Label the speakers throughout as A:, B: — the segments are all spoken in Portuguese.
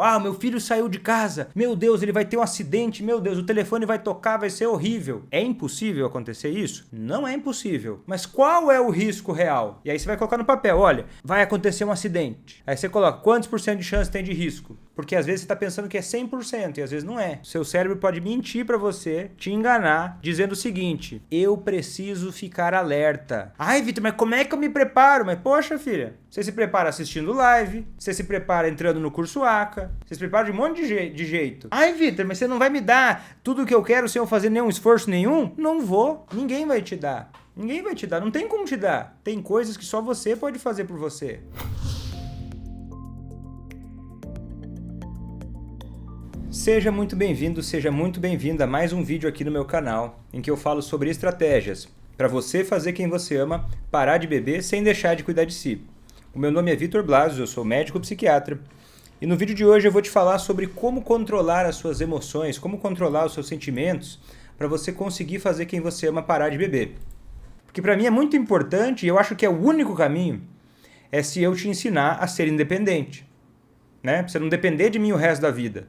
A: Ah, meu filho saiu de casa, meu Deus, ele vai ter um acidente, meu Deus, o telefone vai tocar, vai ser horrível. É impossível acontecer isso? Não é impossível. Mas qual é o risco real? E aí você vai colocar no papel, olha, vai acontecer um acidente. Aí você coloca quantos por cento de chance tem de risco? Porque às vezes você está pensando que é 100% e às vezes não é. Seu cérebro pode mentir para você, te enganar, dizendo o seguinte: eu preciso ficar alerta. Ai, Vitor, mas como é que eu me preparo? Mas poxa, filha, você se prepara assistindo live, você se prepara entrando no curso ACA, você se prepara de um monte de jeito. Ai, Vitor, mas você não vai me dar tudo o que eu quero sem eu fazer nenhum esforço nenhum? Não vou. Ninguém vai te dar. Ninguém vai te dar. Não tem como te dar. Tem coisas que só você pode fazer por você. Seja muito bem-vindo, seja muito bem-vinda a mais um vídeo aqui no meu canal, em que eu falo sobre estratégias para você fazer quem você ama parar de beber sem deixar de cuidar de si. O meu nome é Vitor Blasius, eu sou médico psiquiatra, e no vídeo de hoje eu vou te falar sobre como controlar as suas emoções, como controlar os seus sentimentos para você conseguir fazer quem você ama parar de beber. Porque para mim é muito importante, e eu acho que é o único caminho, é se eu te ensinar a ser independente, né? Pra você não depender de mim o resto da vida.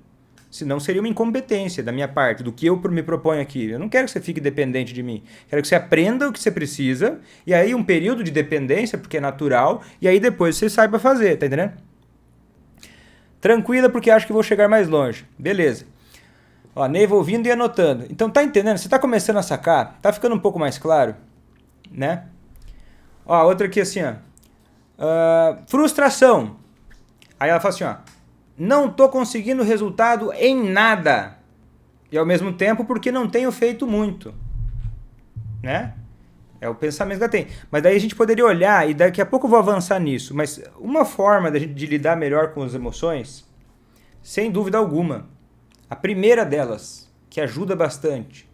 A: Senão seria uma incompetência da minha parte, do que eu me proponho aqui. Eu não quero que você fique dependente de mim. Quero que você aprenda o que você precisa, e aí um período de dependência, porque é natural, e aí depois você saiba fazer, tá entendendo? Tranquila, porque acho que vou chegar mais longe. Beleza. Ó, Neiva ouvindo e anotando. Então tá entendendo? Você tá começando a sacar? Tá ficando um pouco mais claro? Né? Ó, outra aqui assim, ó. Frustração. Aí ela fala assim, ó. Não tô conseguindo resultado em nada. E ao mesmo tempo porque não tenho feito muito. Né? É o pensamento que ela tem. Mas daí a gente poderia olhar, e daqui a pouco eu vou avançar nisso, mas uma forma de lidar melhor com as emoções, sem dúvida alguma, a primeira delas, que ajuda bastante,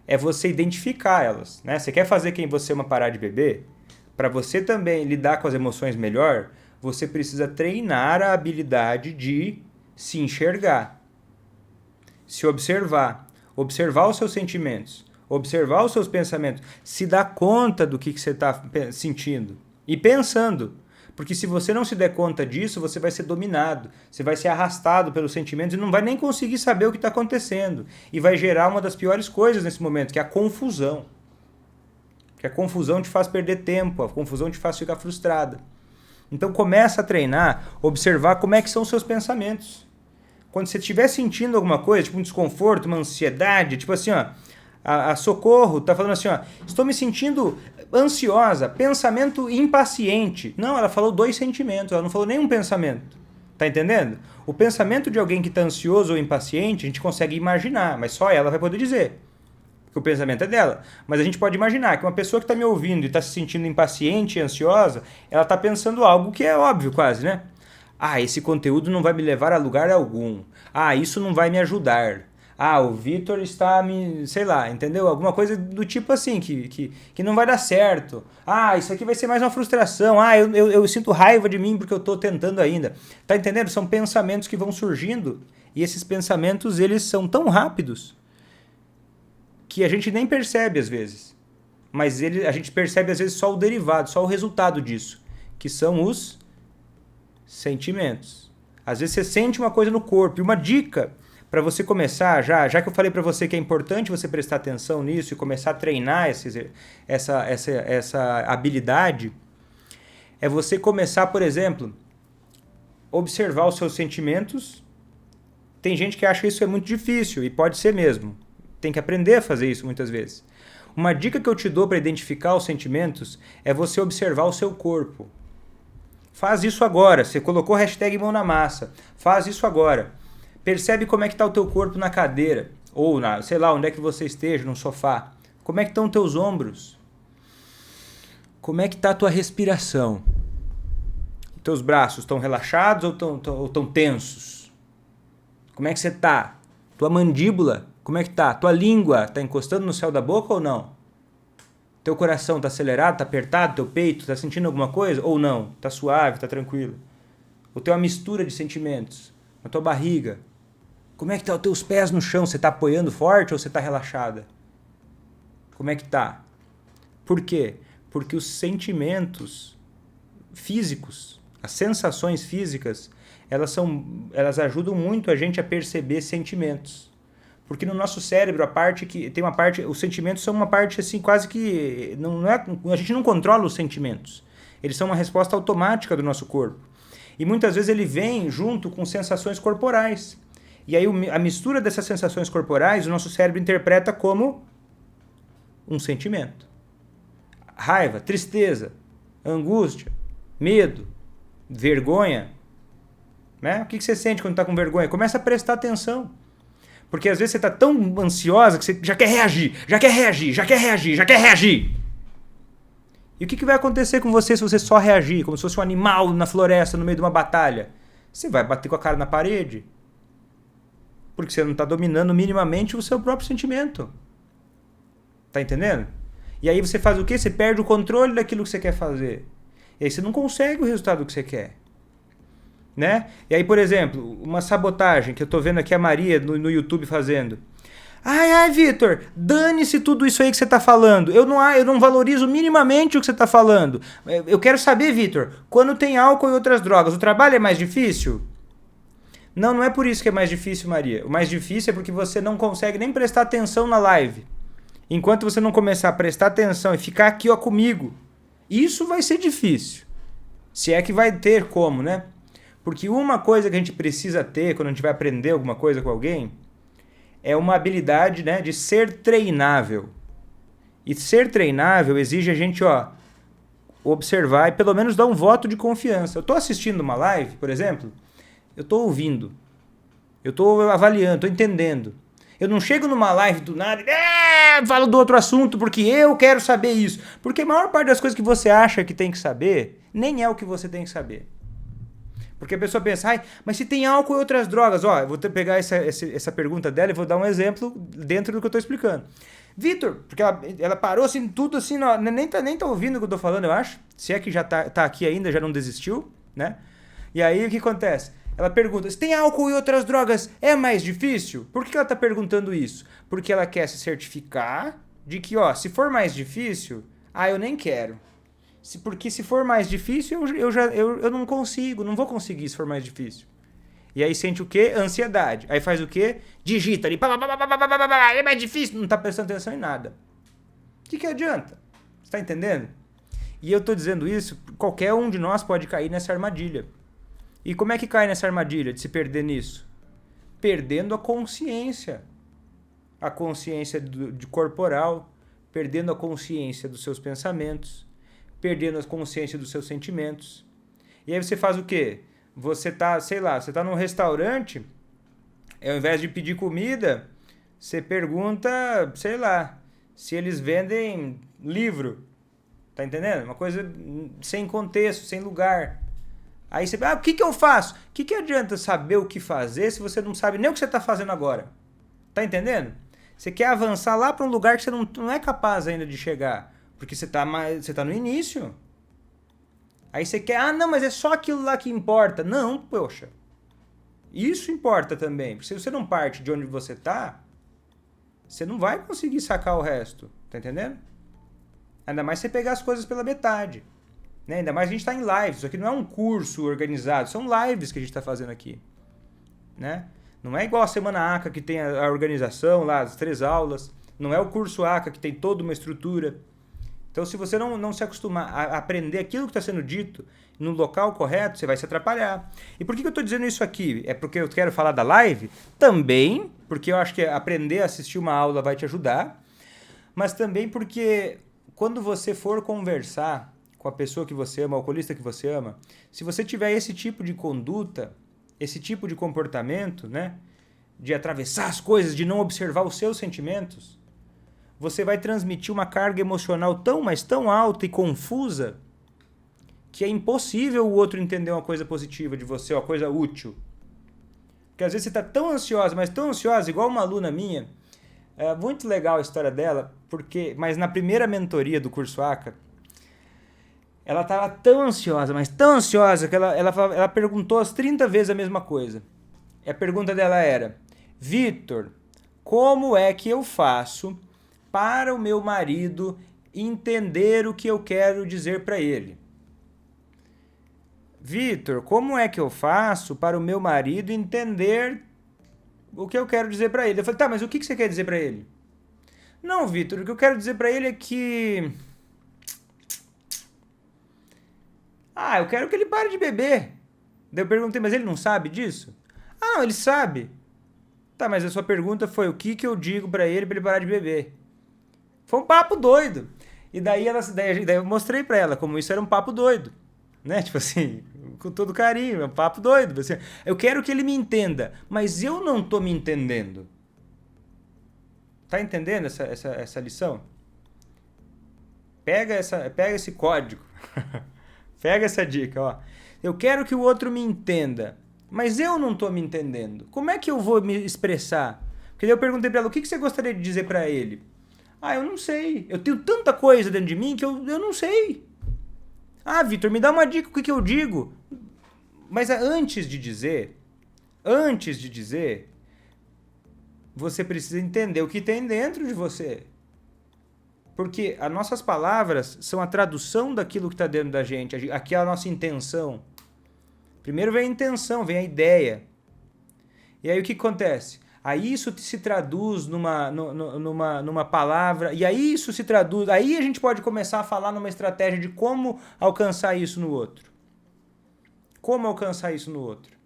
A: é você identificar elas. Né? Você quer fazer quem você ama parar de beber? Para você também lidar com as emoções melhor, você precisa treinar a habilidade de se enxergar, se observar, observar os seus sentimentos, observar os seus pensamentos, se dar conta do que você está sentindo e pensando. Porque se você não se der conta disso, você vai ser dominado, você vai ser arrastado pelos sentimentos e não vai nem conseguir saber o que está acontecendo. E vai gerar uma das piores coisas nesse momento, que é a confusão. Porque a confusão te faz perder tempo, a confusão te faz ficar frustrada. Então começa a treinar, observar como é que são os seus pensamentos. Quando você estiver sentindo alguma coisa, tipo um desconforto, uma ansiedade, tipo assim, ó, a Socorro tá falando assim, ó, estou me sentindo ansiosa, pensamento impaciente. Não, ela falou 2 sentimentos, ela não falou nenhum pensamento. Tá entendendo? O pensamento de alguém que está ansioso ou impaciente, a gente consegue imaginar, mas só ela vai poder dizer. Porque o pensamento é dela. Mas a gente pode imaginar que uma pessoa que está me ouvindo e está se sentindo impaciente e ansiosa, ela está pensando algo que é óbvio quase, né? Ah, esse conteúdo não vai me levar a lugar algum. Ah, isso não vai me ajudar. Ah, o Vitor está me... sei lá, entendeu? Alguma coisa do tipo assim, que não vai dar certo. Ah, isso aqui vai ser mais uma frustração. Ah, eu sinto raiva de mim porque eu estou tentando ainda. Tá entendendo? São pensamentos que vão surgindo e esses pensamentos, eles são tão rápidos que a gente nem percebe às vezes. Mas a gente percebe às vezes só o derivado, só o resultado disso, que são os sentimentos. Às vezes você sente uma coisa no corpo. E uma dica para você começar, já que eu falei para você que é importante você prestar atenção nisso e começar a treinar essa habilidade, é você começar, por exemplo, observar os seus sentimentos. Tem gente que acha que isso é muito difícil, e pode ser mesmo. Tem que aprender a fazer isso muitas vezes. Uma dica que eu te dou para identificar os sentimentos é você observar o seu corpo. Faz isso agora. Você colocou hashtag mão na massa. Faz isso agora. Percebe como é que está o teu corpo na cadeira. Ou, sei lá, onde é que você esteja, no sofá. Como é que estão os teus ombros? Como é que está a tua respiração? Teus braços estão relaxados ou estão tensos? Como é que você está? Tua mandíbula, como é que tá? Tua língua tá encostando no céu da boca ou não? Teu coração tá acelerado, tá apertado, teu peito, tá sentindo alguma coisa ou não? Tá suave, tá tranquilo? Ou tem uma mistura de sentimentos? Na tua barriga? Como é que tá os teus pés no chão? Você tá apoiando forte ou você tá relaxada? Como é que tá? Por quê? Porque os sentimentos físicos, as sensações físicas, elas ajudam muito a gente a perceber sentimentos. Porque no nosso cérebro, os sentimentos são uma parte assim, quase que, a gente não controla os sentimentos. Eles são uma resposta automática do nosso corpo. E muitas vezes ele vem junto com sensações corporais. E aí a mistura dessas sensações corporais, o nosso cérebro interpreta como um sentimento. Raiva, tristeza, angústia, medo, vergonha. Né? O que você sente quando está com vergonha? Começa a prestar atenção. Porque às vezes você está tão ansiosa que você já quer reagir, já quer reagir, já quer reagir, já quer reagir. E o que vai acontecer com você se você só reagir, como se fosse um animal na floresta, no meio de uma batalha? Você vai bater com a cara na parede. Porque você não está dominando minimamente o seu próprio sentimento. Tá entendendo? E aí você faz o quê? Você perde o controle daquilo que você quer fazer. E aí você não consegue o resultado que você quer. Né? E aí, por exemplo, uma sabotagem que eu tô vendo aqui a Maria no YouTube fazendo. Ai, Vitor, dane-se tudo isso aí que você tá falando. Eu não valorizo minimamente o que você tá falando. Eu quero saber, Vitor, quando tem álcool e outras drogas, o trabalho é mais difícil? Não é por isso que é mais difícil, Maria. O mais difícil é porque você não consegue nem prestar atenção na live. Enquanto você não começar a prestar atenção e ficar aqui ó, comigo, isso vai ser difícil. Se é que vai ter como, né? Porque uma coisa que a gente precisa ter quando a gente vai aprender alguma coisa com alguém é uma habilidade, né, de ser treinável. E ser treinável exige a gente observar e pelo menos dar um voto de confiança. Eu estou assistindo uma live, por exemplo, eu estou ouvindo, eu estou avaliando, estou entendendo. Eu não chego numa live do nada e falo do outro assunto porque eu quero saber isso. Porque a maior parte das coisas que você acha que tem que saber nem é o que você tem que saber. Porque a pessoa pensa, mas se tem álcool e outras drogas, eu vou pegar essa pergunta dela e vou dar um exemplo dentro do que eu estou explicando. Vitor, porque ela parou assim, tudo assim, nem tá ouvindo o que eu estou falando, eu acho. Se é que já tá aqui ainda, já não desistiu, né? E aí o que acontece? Ela pergunta, se tem álcool e outras drogas, é mais difícil? Por que ela está perguntando isso? Porque ela quer se certificar de que, se for mais difícil, eu nem quero. Porque se for mais difícil, eu não consigo, não vou conseguir se for mais difícil. E aí sente o quê? Ansiedade. Aí faz o quê? Digita ali, é mais difícil, não tá prestando atenção em nada. O que adianta? Você tá entendendo? E eu tô dizendo isso, qualquer um de nós pode cair nessa armadilha. E como é que cai nessa armadilha de se perder nisso? Perdendo a consciência. A consciência de corporal, perdendo a consciência dos seus pensamentos, perdendo a consciência dos seus sentimentos. E aí você faz o quê? Você tá, você tá num restaurante, ao invés de pedir comida, você pergunta, se eles vendem livro. Tá entendendo? Uma coisa sem contexto, sem lugar. Aí você, o que eu faço? O que adianta saber o que fazer se você não sabe nem o que você tá fazendo agora? Tá entendendo? Você quer avançar lá para um lugar que você não é capaz ainda de chegar. Porque você tá no início. Aí você quer, mas é só aquilo lá que importa. Não, poxa. Isso importa também. Porque se você não parte de onde você tá, você não vai conseguir sacar o resto. Tá entendendo? Ainda mais você pegar as coisas pela metade. Né? Ainda mais a gente tá em lives. Isso aqui não é um curso organizado. São lives que a gente tá fazendo aqui. Né? Não é igual a Semana ACA que tem a organização lá, as 3 aulas. Não é o curso ACA que tem toda uma estrutura. Então, se você não se acostumar a aprender aquilo que está sendo dito no local correto, você vai se atrapalhar. E por que eu estou dizendo isso aqui? É porque eu quero falar da live? Também, porque eu acho que aprender a assistir uma aula vai te ajudar, mas também porque quando você for conversar com a pessoa que você ama, o alcoolista que você ama, se você tiver esse tipo de conduta, esse tipo de comportamento, né, de atravessar as coisas, de não observar os seus sentimentos, você vai transmitir uma carga emocional mas tão alta e confusa que é impossível o outro entender uma coisa positiva de você, uma coisa útil. Porque às vezes você está tão ansiosa, mas tão ansiosa, igual uma aluna minha. É muito legal a história dela, mas na primeira mentoria do curso ACA, ela estava tão ansiosa, mas tão ansiosa, que ela perguntou as 30 vezes a mesma coisa. E a pergunta dela era, Vitor, como é que eu faço para o meu marido entender o que eu quero dizer para ele? Vitor, como é que eu faço para o meu marido entender o que eu quero dizer para ele? Eu falei, tá, mas o que você quer dizer para ele? Não, Vitor, o que eu quero dizer para ele é que... eu quero que ele pare de beber. Daí eu perguntei, mas ele não sabe disso? Ah, não, ele sabe. Tá, mas a sua pergunta foi o que eu digo pra ele parar de beber. Foi um papo doido. E daí eu mostrei pra ela como isso era um papo doido. Né? Tipo assim, com todo carinho, é um papo doido. Assim, eu quero que ele me entenda, mas eu não tô me entendendo. Tá entendendo essa lição? Pega esse código. Pega essa dica, ó. Eu quero que o outro me entenda, mas eu não tô me entendendo. Como é que eu vou me expressar? Porque daí eu perguntei pra ela, o que você gostaria de dizer pra ele? Eu não sei. Eu tenho tanta coisa dentro de mim que eu não sei. Vitor, me dá uma dica, o que eu digo? Mas antes de dizer, você precisa entender o que tem dentro de você. Porque as nossas palavras são a tradução daquilo que está dentro da gente. Aqui é a nossa intenção. Primeiro vem a intenção, vem a ideia. E aí o que acontece? Aí isso se traduz numa palavra, e aí isso se traduz, aí a gente pode começar a falar numa estratégia de como alcançar isso no outro. Como alcançar isso no outro?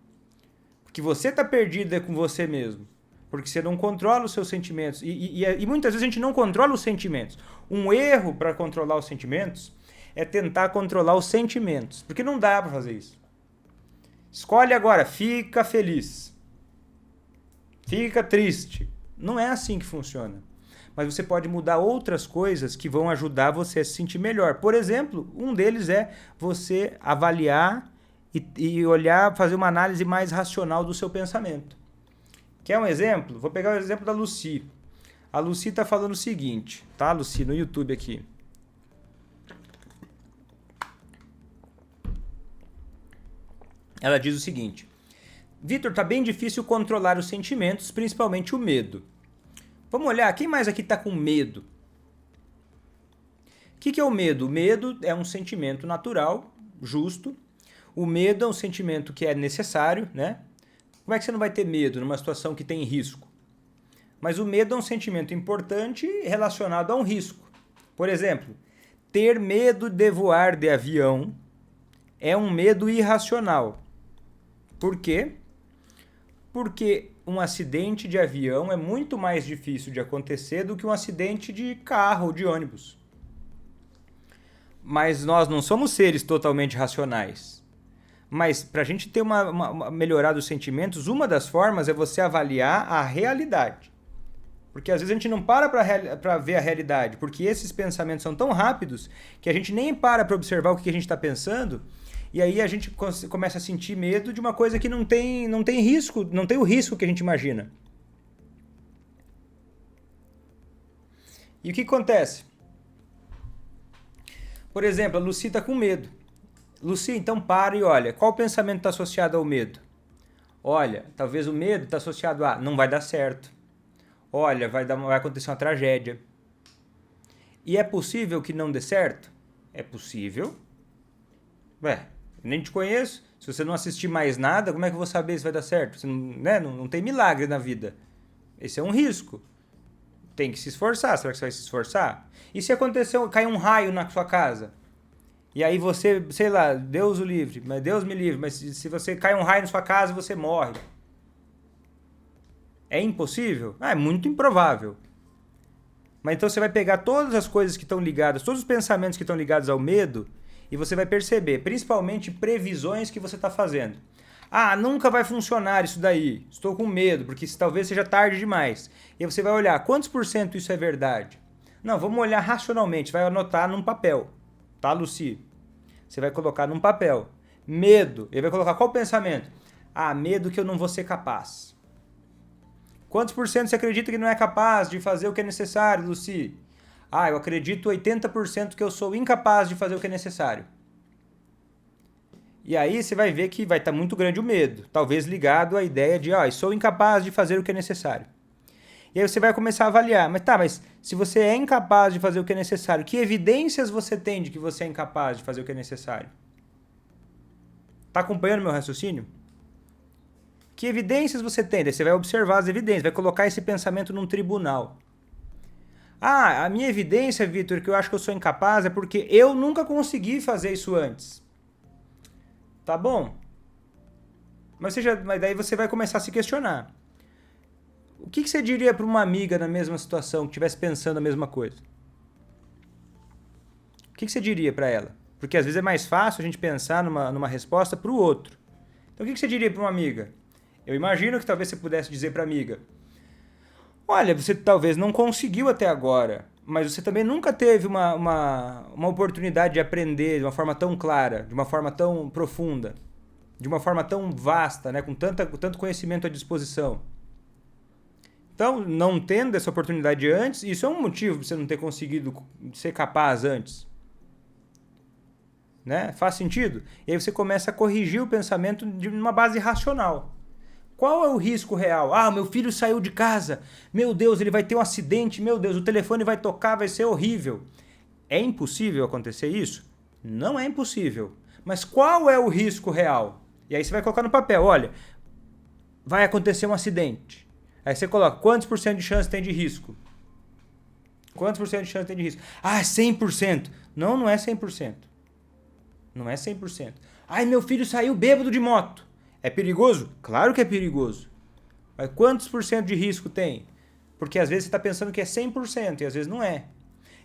A: Porque você está perdido com você mesmo. Porque você não controla os seus sentimentos. E muitas vezes a gente não controla os sentimentos. Um erro para controlar os sentimentos é tentar controlar os sentimentos. Porque não dá para fazer isso. Escolhe agora, fica feliz. Fica triste. Não é assim que funciona. Mas você pode mudar outras coisas que vão ajudar você a se sentir melhor. Por exemplo, um deles é você avaliar e olhar, fazer uma análise mais racional do seu pensamento. Quer um exemplo? Vou pegar o exemplo da Lucy. A Lucy está falando o seguinte, tá, Lucy, no YouTube aqui. Ela diz o seguinte: Vitor, tá bem difícil controlar os sentimentos, principalmente o medo. Vamos olhar, quem mais aqui tá com medo? O que é o medo? O medo é um sentimento natural, justo. O medo é um sentimento que é necessário, né? Como é que você não vai ter medo numa situação que tem risco? Mas o medo é um sentimento importante relacionado a um risco. Por exemplo, ter medo de voar de avião é um medo irracional. Por quê? Porque um acidente de avião é muito mais difícil de acontecer do que um acidente de carro ou de ônibus. Mas nós não somos seres totalmente racionais. Mas para a gente ter melhorar os sentimentos, uma das formas é você avaliar a realidade. Porque às vezes a gente não para ver a realidade, porque esses pensamentos são tão rápidos que a gente nem para observar o que a gente está pensando, e aí a gente começa a sentir medo de uma coisa que não tem risco, não tem o risco que a gente imagina. E o que acontece? Por exemplo, a Lucy está com medo. Lucy, então para e olha, qual pensamento está associado ao medo? Olha, talvez o medo está associado a não vai dar certo. Olha, vai acontecer uma tragédia. E é possível que não dê certo? É possível. Nem te conheço. Se você não assistir mais nada, como é que eu vou saber se vai dar certo? Você não tem milagre na vida. Esse é um risco. Tem que se esforçar. Será que você vai se esforçar? E se cair um raio na sua casa? E aí você, sei lá, Deus o livre, mas Deus me livre, mas se você cai um raio na sua casa, você morre. É impossível? É muito improvável. Mas então você vai pegar todas as coisas que estão ligadas, todos os pensamentos que estão ligados ao medo, e você vai perceber, principalmente previsões que você está fazendo. Nunca vai funcionar isso daí. Estou com medo, porque isso talvez seja tarde demais. E aí você vai olhar, quantos por cento isso é verdade? Não, vamos olhar racionalmente, vai anotar num papel. Tá, Lucy? Você vai colocar num papel. Medo. Ele vai colocar qual pensamento? Medo que eu não vou ser capaz. Quantos por cento você acredita que não é capaz de fazer o que é necessário, Lucy? Eu acredito 80% que eu sou incapaz de fazer o que é necessário. E aí você vai ver que vai estar muito grande o medo. Talvez ligado à ideia de, sou incapaz de fazer o que é necessário. E aí você vai começar a avaliar. Mas se você é incapaz de fazer o que é necessário, que evidências você tem de que você é incapaz de fazer o que é necessário? Tá acompanhando meu raciocínio? Que evidências você tem? Daí você vai observar as evidências, vai colocar esse pensamento num tribunal. Ah, a minha evidência, Vitor, que eu acho que eu sou incapaz é porque eu nunca consegui fazer isso antes. Tá bom. Mas daí você vai começar a se questionar. O que você diria para uma amiga na mesma situação, que estivesse pensando a mesma coisa? O que você diria para ela? Porque às vezes é mais fácil a gente pensar numa resposta para o outro. Então o que você diria para uma amiga? Eu imagino que talvez você pudesse dizer para a amiga: olha, você talvez não conseguiu até agora, mas você também nunca teve uma oportunidade de aprender de uma forma tão clara, de uma forma tão profunda, de uma forma tão vasta, né, com tanto conhecimento à disposição. Então, não tendo essa oportunidade antes, isso é um motivo para você não ter conseguido ser capaz antes. Né? Faz sentido? E aí você começa a corrigir o pensamento de uma base racional. Qual é o risco real? Ah, meu filho saiu de casa. Meu Deus, ele vai ter um acidente. Meu Deus, o telefone vai tocar, vai ser horrível. É impossível acontecer isso? Não é impossível. Mas qual é o risco real? E aí você vai colocar no papel, olha, vai acontecer um acidente. Aí você coloca, quantos por cento de chance tem de risco? Quantos por cento de chance tem de risco? Ah, 100%. Não, não é 100%. Não é 100%. Ai, meu filho saiu bêbado de moto. É perigoso? Claro que é perigoso. Mas quantos por cento de risco tem? Porque às vezes você está pensando que é 100% e às vezes não é.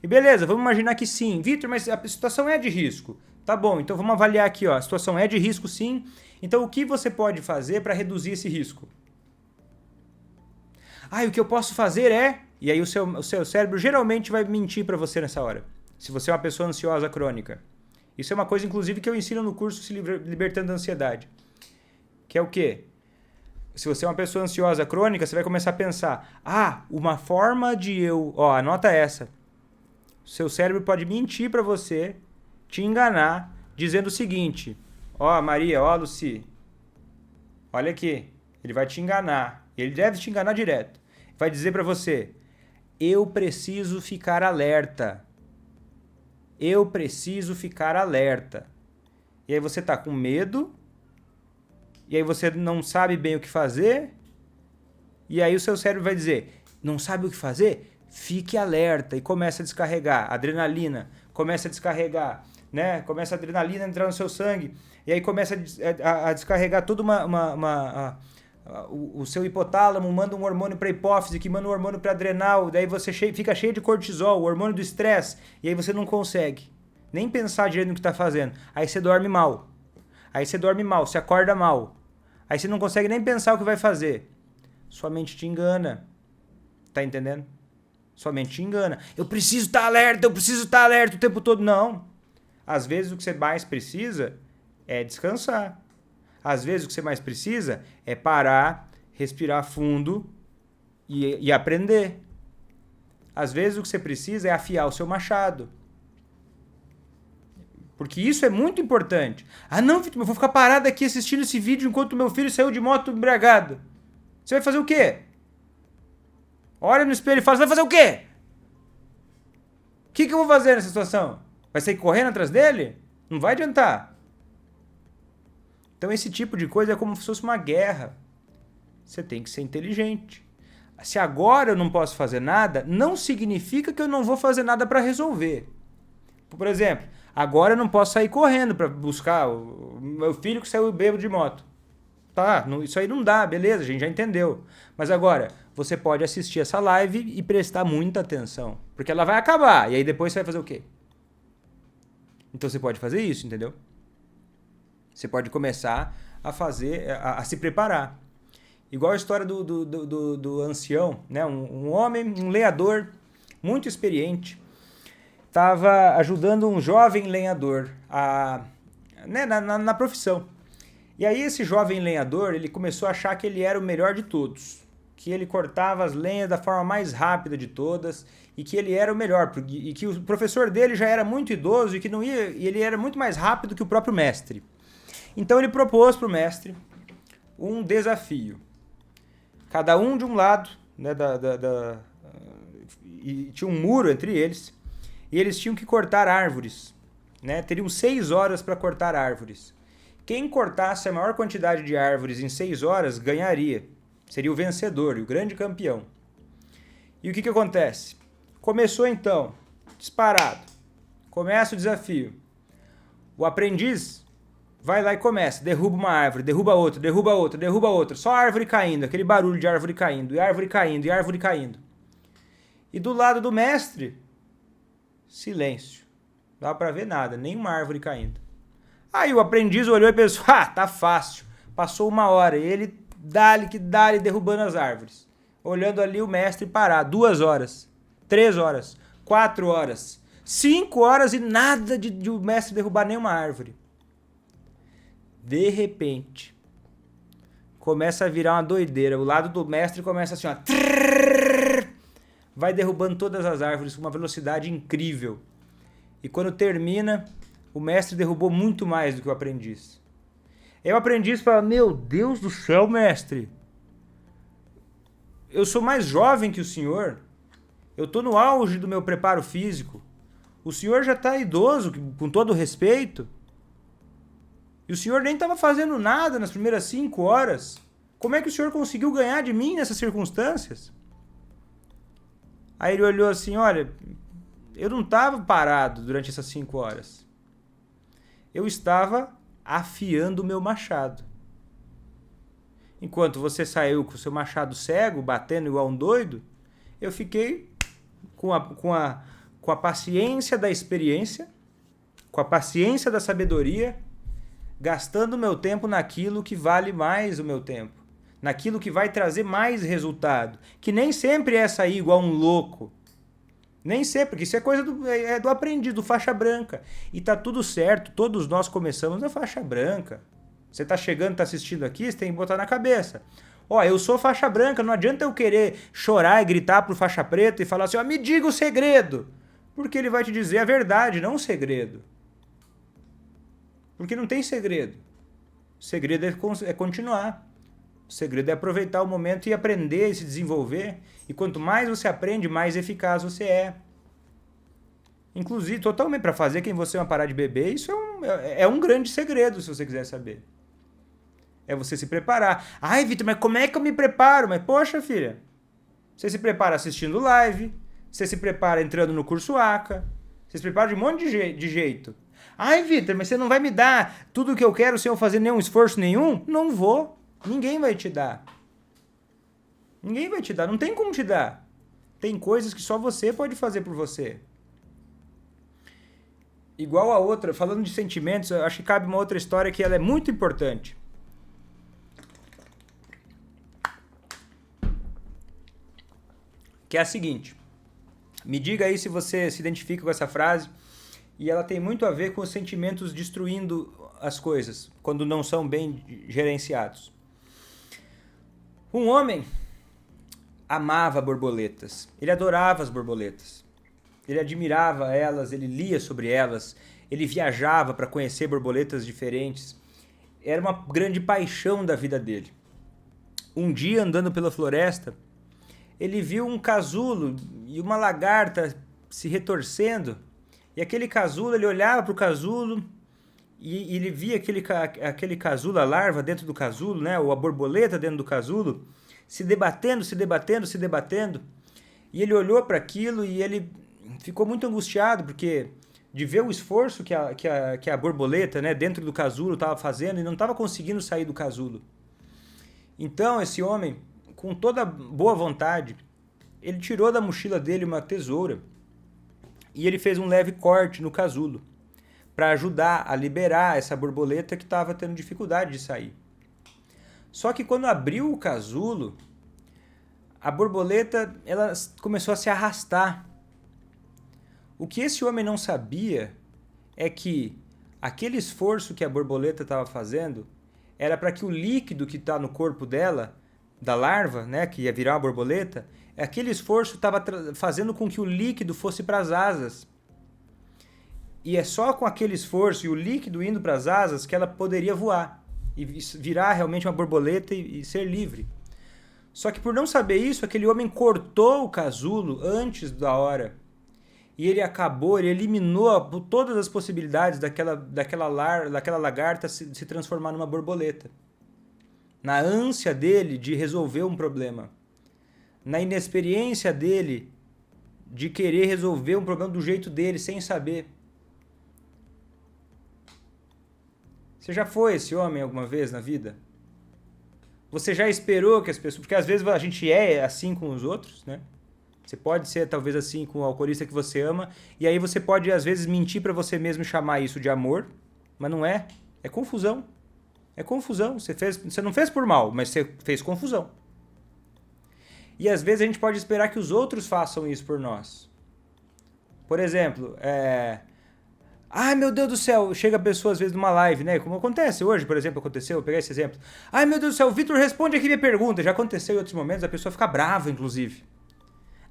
A: E beleza, vamos imaginar que sim. Vitor, mas a situação é de risco. Tá bom, então vamos avaliar aqui. Ó. A situação é de risco sim. Então o que você pode fazer para reduzir esse risco? Ah, o que eu posso fazer é... E aí o seu cérebro geralmente vai mentir para você nessa hora. Se você é uma pessoa ansiosa crônica. Isso é uma coisa, inclusive, que eu ensino no curso Se Libertando da Ansiedade. Que é o quê? Se você é uma pessoa ansiosa crônica, você vai começar a pensar, ah, uma forma de eu... Ó, anota essa. Seu cérebro pode mentir para você, te enganar, dizendo o seguinte, ó, Maria, ó, Luci, olha aqui, ele vai te enganar, ele deve te enganar direto. Vai dizer para você, eu preciso ficar alerta. Eu preciso ficar alerta. E aí você tá com medo, e aí você não sabe bem o que fazer, e aí o seu cérebro vai dizer, não sabe o que fazer? Fique alerta, e começa a descarregar adrenalina, começa a descarregar, né? Começa a adrenalina a entrar no seu sangue, e aí começa a descarregar toda o seu hipotálamo manda um hormônio para a hipófise, que manda um hormônio para adrenal, daí você fica cheio de cortisol, o hormônio do estresse, e aí você não consegue nem pensar direito no que está fazendo. Aí você dorme mal. Você acorda mal. Aí você não consegue nem pensar o que vai fazer. Sua mente te engana. Tá entendendo? Sua mente te engana. Eu preciso estar alerta o tempo todo. Não. Às vezes o que você mais precisa é descansar. Às vezes o que você mais precisa é parar, respirar fundo e aprender. Às vezes o que você precisa é afiar o seu machado. Porque isso é muito importante. Ah não, Vitor, eu vou ficar parado aqui assistindo esse vídeo enquanto meu filho saiu de moto embriagado. Você vai fazer o quê? Olha no espelho e fala, você vai fazer o quê? O que eu vou fazer nessa situação? Vai sair correndo atrás dele? Não vai adiantar. Então esse tipo de coisa é como se fosse uma guerra. Você tem que ser inteligente. Se agora eu não posso fazer nada, não significa que eu não vou fazer nada para resolver. Por exemplo, agora eu não posso sair correndo para buscar o meu filho que saiu bêbado de moto. Tá, isso aí não dá, beleza, a gente já entendeu. Mas agora, você pode assistir essa live e prestar muita atenção. Porque ela vai acabar, e aí depois você vai fazer o quê? Então você pode fazer isso, entendeu? Você pode começar a fazer, a se preparar. Igual a história do ancião, né? Um homem, um lenhador muito experiente, estava ajudando um jovem lenhador né, na profissão. E aí esse jovem lenhador, ele começou a achar que ele era o melhor de todos, que ele cortava as lenhas da forma mais rápida de todas e que ele era o melhor, e que o professor dele já era muito idoso e ele era muito mais rápido que o próprio mestre. Então ele propôs para o mestre um desafio. Cada um de um lado, né, e tinha um muro entre eles, e eles tinham que cortar árvores. Né? Teriam 6 horas para cortar árvores. Quem cortasse a maior quantidade de árvores em 6 horas ganharia. Seria o vencedor e o grande campeão. E o que acontece? Começou então, disparado. Começa o desafio. O aprendiz vai lá e começa, derruba uma árvore, derruba outra, derruba outra, derruba outra. Só árvore caindo, aquele barulho de árvore caindo, e árvore caindo, e árvore caindo. E do lado do mestre, silêncio. Não dá pra ver nada, nenhuma árvore caindo. Aí o aprendiz olhou e pensou, tá fácil. Passou 1 hora e ele dá-lhe derrubando as árvores. Olhando ali o mestre parar, 2 horas, 3 horas, 4 horas, 5 horas e nada de o mestre derrubar nenhuma árvore. De repente, começa a virar uma doideira. O lado do mestre começa assim, ó. Vai derrubando todas as árvores com uma velocidade incrível. E quando termina, o mestre derrubou muito mais do que o aprendiz. Aí o aprendiz fala, meu Deus do céu, mestre. Eu sou mais jovem que o senhor. Eu estou no auge do meu preparo físico. O senhor já está idoso, com todo respeito. E o senhor nem estava fazendo nada nas primeiras 5 horas. Como é que o senhor conseguiu ganhar de mim nessas circunstâncias? Aí ele olhou assim, olha, eu não estava parado durante essas 5 horas. Eu estava afiando o meu machado. Enquanto você saiu com o seu machado cego, batendo igual um doido, eu fiquei com a paciência da experiência, com a paciência da sabedoria, gastando o meu tempo naquilo que vale mais o meu tempo, naquilo que vai trazer mais resultado, que nem sempre é sair igual um louco. Nem sempre, porque isso é coisa do aprendiz, do faixa branca. E tá tudo certo, todos nós começamos na faixa branca. Você tá chegando, tá assistindo aqui, você tem que botar na cabeça. Ó, eu sou faixa branca, não adianta eu querer chorar e gritar pro faixa preta e falar assim, ó, me diga o segredo. Porque ele vai te dizer a verdade, não o segredo. Porque não tem segredo. O segredo é continuar. O segredo é aproveitar o momento e aprender e se desenvolver. E quanto mais você aprende, mais eficaz você é. Inclusive, totalmente, para fazer quem você é parar de beber, isso é um grande segredo, se você quiser saber. É você se preparar. Ai, Vitor, mas como é que eu me preparo? Mas, poxa, filha, você se prepara assistindo live, você se prepara entrando no curso ACA, você se prepara de um monte de jeito. Ai, Vitor, mas você não vai me dar tudo o que eu quero sem eu fazer nenhum esforço nenhum? Não vou. Ninguém vai te dar. Ninguém vai te dar. Não tem como te dar. Tem coisas que só você pode fazer por você. Igual a outra, falando de sentimentos, eu acho que cabe uma outra história que ela é muito importante. Que é a seguinte. Me diga aí se você se identifica com essa frase. E ela tem muito a ver com os sentimentos destruindo as coisas, quando não são bem gerenciados. Um homem amava borboletas. Ele adorava as borboletas. Ele admirava elas, ele lia sobre elas, ele viajava para conhecer borboletas diferentes. Era uma grande paixão da vida dele. Um dia, andando pela floresta, ele viu um casulo e uma lagarta se retorcendo. E aquele casulo, ele olhava para o casulo e ele via aquele casulo, a larva dentro do casulo, né, ou a borboleta dentro do casulo, se debatendo. E ele olhou para aquilo e ele ficou muito angustiado, porque de ver o esforço que a borboleta, né, dentro do casulo estava fazendo e não estava conseguindo sair do casulo. Então esse homem, com toda boa vontade, ele tirou da mochila dele uma tesoura e ele fez um leve corte no casulo para ajudar a liberar essa borboleta que estava tendo dificuldade de sair. Só que quando abriu o casulo, a borboleta ela começou a se arrastar. O que esse homem não sabia é que aquele esforço que a borboleta estava fazendo era para que o líquido que está no corpo dela, da larva, né, que ia virar uma borboleta, aquele esforço estava fazendo com que o líquido fosse para as asas. E é só com aquele esforço e o líquido indo para as asas que ela poderia voar e virar realmente uma borboleta e ser livre. Só que por não saber isso, aquele homem cortou o casulo antes da hora. e ele eliminou todas as possibilidades daquela lagarta se transformar numa borboleta. Na ânsia dele de resolver um problema. Na inexperiência dele de querer resolver um problema do jeito dele, sem saber. Você já foi esse homem alguma vez na vida? Você já esperou que as pessoas... Porque às vezes a gente é assim com os outros, né? Você pode ser talvez assim com o alcoolista que você ama, e aí você pode às vezes mentir pra você mesmo e chamar isso de amor, mas não é. É confusão. É confusão. Você não fez por mal, mas você fez confusão. E às vezes a gente pode esperar que os outros façam isso por nós. Por exemplo, ai, meu Deus do céu, chega a pessoa às vezes numa live, né? Como acontece hoje, por exemplo, aconteceu, vou pegar esse exemplo. Ai, meu Deus do céu, o Vitor responde aqui minha pergunta. Já aconteceu em outros momentos, a pessoa fica brava, inclusive.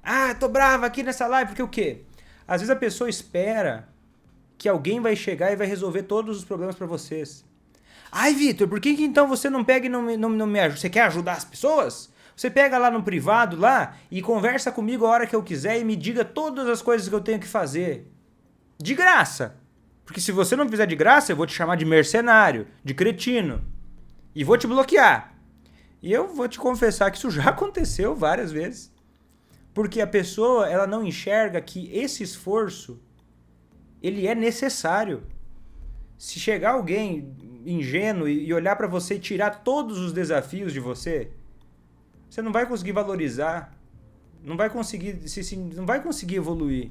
A: Ah, tô brava aqui nessa live, porque o quê? Às vezes a pessoa espera que alguém vai chegar e vai resolver todos os problemas pra vocês. Ai, Vitor, por que então você não pega e não me ajuda? Você quer ajudar as pessoas? Você pega lá no privado lá e conversa comigo a hora que eu quiser e me diga todas as coisas que eu tenho que fazer. De graça. Porque se você não fizer de graça, eu vou te chamar de mercenário, de cretino. E vou te bloquear. E eu vou te confessar que isso já aconteceu várias vezes. Porque a pessoa, ela não enxerga que esse esforço, ele é necessário. Se chegar alguém ingênuo e olhar pra você e tirar todos os desafios de você, você não vai conseguir valorizar, não vai conseguir evoluir.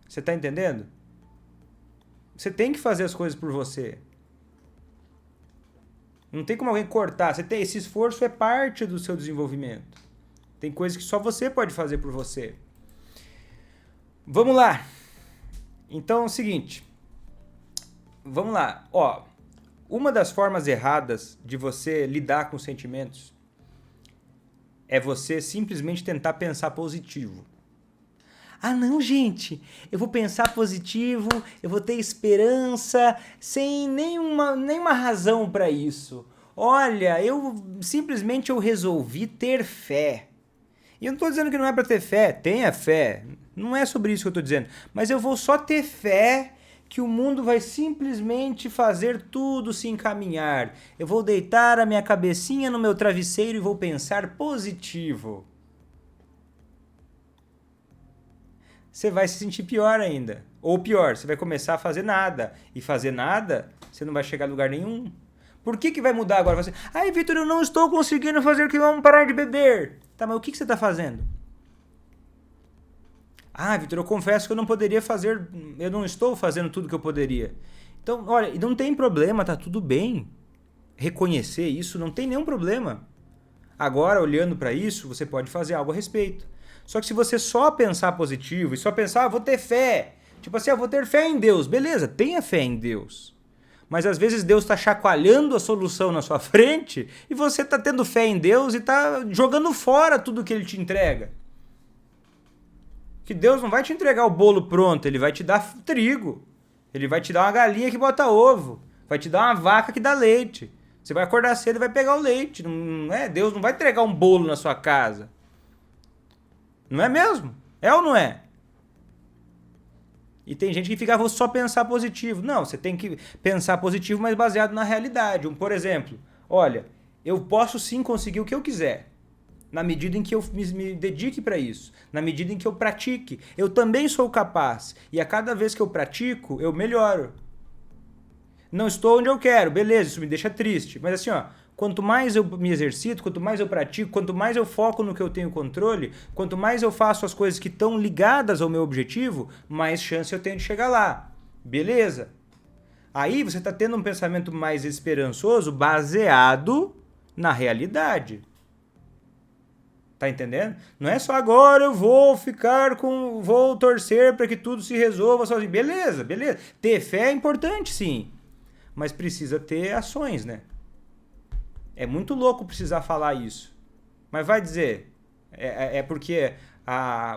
A: Você tá entendendo? Você tem que fazer as coisas por você. Não tem como alguém cortar. Esse esforço é parte do seu desenvolvimento. Tem coisas que só você pode fazer por você. Vamos lá. Então é o seguinte. Vamos lá. Ó, uma das formas erradas de você lidar com sentimentos é você simplesmente tentar pensar positivo. Ah, não, gente, eu vou pensar positivo, eu vou ter esperança, sem nenhuma razão para isso. Olha, eu resolvi ter fé. E eu não estou dizendo que não é para ter fé, tenha fé, não é sobre isso que eu estou dizendo. Mas eu vou só ter fé que o mundo vai simplesmente fazer tudo se encaminhar. Eu vou deitar a minha cabecinha no meu travesseiro e vou pensar positivo. Você vai se sentir pior ainda. Ou pior, você vai começar a fazer nada. E fazer nada, você não vai chegar a lugar nenhum. Por que vai mudar agora? Você, ai, Vitor, eu não estou conseguindo fazer o que vamos parar de beber. Tá, mas o que você está fazendo? Ah, Vitor, eu confesso que eu não estou fazendo tudo que eu poderia. Então, olha, não tem problema, tá tudo bem. Reconhecer isso, não tem nenhum problema. Agora, olhando para isso, você pode fazer algo a respeito. Só que se você só pensar positivo e só pensar, vou ter fé. Tipo assim, vou ter fé em Deus. Beleza, tenha fé em Deus. Mas às vezes Deus está chacoalhando a solução na sua frente e você está tendo fé em Deus e está jogando fora tudo que Ele te entrega. Que Deus não vai te entregar o bolo pronto, Ele vai te dar trigo. Ele vai te dar uma galinha que bota ovo. Vai te dar uma vaca que dá leite. Você vai acordar cedo e vai pegar o leite. Não é? Deus não vai entregar um bolo na sua casa. Não é mesmo? É ou não é? E tem gente que fica, vou só pensar positivo. Não, você tem que pensar positivo, mas baseado na realidade. Por exemplo, olha, eu posso sim conseguir o que eu quiser. Na medida em que eu me dedique para isso. Na medida em que eu pratique. Eu também sou capaz. E a cada vez que eu pratico, eu melhoro. Não estou onde eu quero. Beleza, isso me deixa triste. Mas assim, ó, quanto mais eu me exercito, quanto mais eu pratico, quanto mais eu foco no que eu tenho controle, quanto mais eu faço as coisas que estão ligadas ao meu objetivo, mais chance eu tenho de chegar lá. Beleza? Aí você está tendo um pensamento mais esperançoso baseado na realidade. Tá entendendo? Não é só agora eu vou torcer para que tudo se resolva sozinho. Beleza, beleza. Ter fé é importante, sim. Mas precisa ter ações, né? É muito louco precisar falar isso. Mas vai dizer, é porque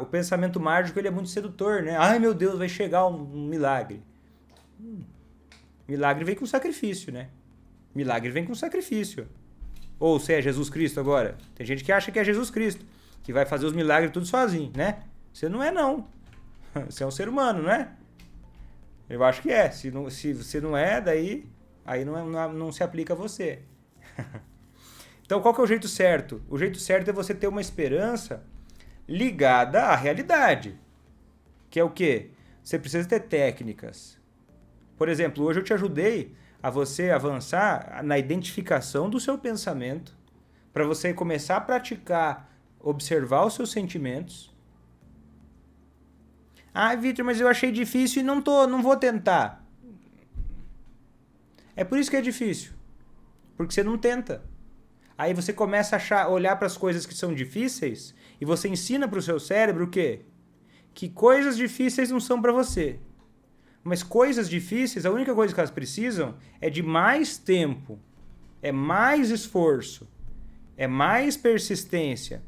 A: o pensamento mágico ele é muito sedutor, né? Ai, meu Deus, vai chegar um milagre. Milagre vem com sacrifício, né? Milagre vem com sacrifício. Ou se é Jesus Cristo agora. Tem gente que acha que é Jesus Cristo, que vai fazer os milagres tudo sozinho, né? Você não é, não. Você é um ser humano, não é? Eu acho que é. Se você não é, daí aí não se aplica a você. Então, qual que é o jeito certo? O jeito certo é você ter uma esperança ligada à realidade. Que é o quê? Você precisa ter técnicas. Por exemplo, hoje eu te ajudei a você avançar na identificação do seu pensamento, para você começar a praticar, observar os seus sentimentos. Ah, Vitor, mas eu achei difícil e não vou tentar. É por isso que é difícil. Porque você não tenta. Aí você começa a olhar para as coisas que são difíceis e você ensina para o seu cérebro o quê? Que coisas difíceis não são para você. Mas coisas difíceis, a única coisa que elas precisam é de mais tempo, é mais esforço, é mais persistência,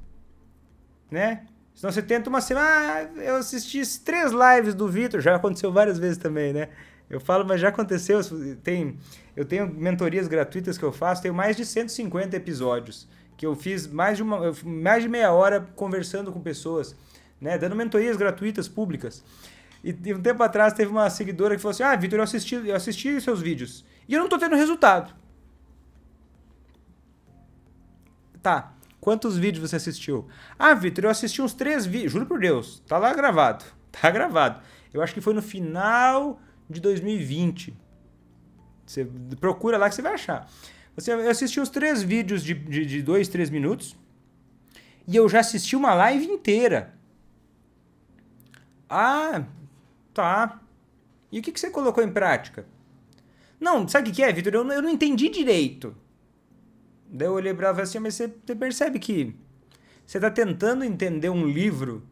A: né? Senão você tenta uma semana, eu assisti 3 lives do Vitor, já aconteceu várias vezes também, né? Eu falo, mas já aconteceu, eu tenho mentorias gratuitas que eu faço, tenho mais de 150 episódios, que eu fiz mais de meia hora conversando com pessoas, né? Dando mentorias gratuitas, públicas. E um tempo atrás teve uma seguidora que falou assim, ah, Vitor, eu assisti seus vídeos e eu não tô tendo resultado. Tá, quantos vídeos você assistiu? Ah, Vitor, eu assisti uns 3 vídeos, juro por Deus, tá lá gravado, tá gravado. Eu acho que foi no final de 2020. Você procura lá que você vai achar. Eu assisti uns 3 vídeos de 2, 3 minutos e eu já assisti uma live inteira. Ah, tá. E o que você colocou em prática? Não, sabe o que é, Vitor? Eu não entendi direito. Daí eu olhei pra ela e falei assim, mas você percebe que você tá tentando entender um livro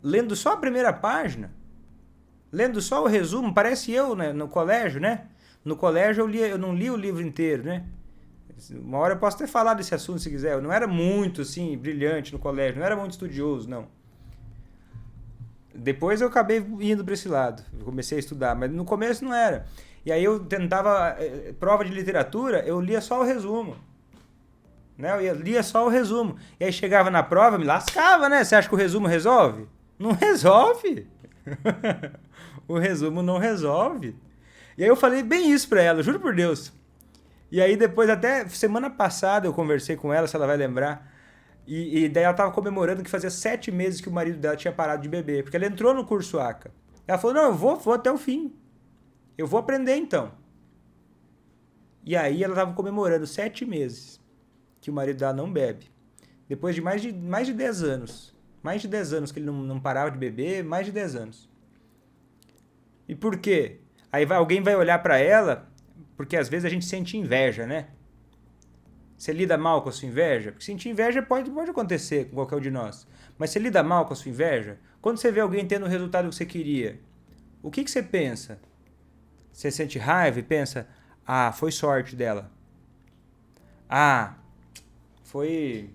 A: lendo só a primeira página? Lendo só o resumo? Parece eu, né, no colégio, né? No colégio eu não li o livro inteiro, né? Uma hora eu posso até falar desse assunto se quiser. Eu não era muito, assim, brilhante no colégio. Não era muito estudioso, não. Depois eu acabei indo para esse lado. Eu comecei a estudar, mas no começo não era. E aí eu tentava, prova de literatura, eu lia só o resumo. Né? Eu lia só o resumo. E aí chegava na prova, me lascava, né? Você acha que o resumo resolve? Não resolve. O resumo não resolve. E aí eu falei bem isso pra ela, juro por Deus. E aí depois, até semana passada, eu conversei com ela, se ela vai lembrar. E daí ela tava comemorando que fazia 7 meses que o marido dela tinha parado de beber. Porque ela entrou no curso ACA. Ela falou, não, eu vou até o fim. Eu vou aprender então. E aí ela tava comemorando 7 meses que o marido dela não bebe. Depois de mais de 10 anos. Mais de 10 anos que ele não parava de beber, mais de 10 anos. E por quê? Aí alguém vai olhar pra ela, porque às vezes a gente sente inveja, né? Você lida mal com a sua inveja? Porque sentir inveja pode acontecer com qualquer um de nós. Mas você lida mal com a sua inveja? Quando você vê alguém tendo o resultado que você queria, o que você pensa? Você sente raiva e pensa, ah, foi sorte dela. Ah, foi...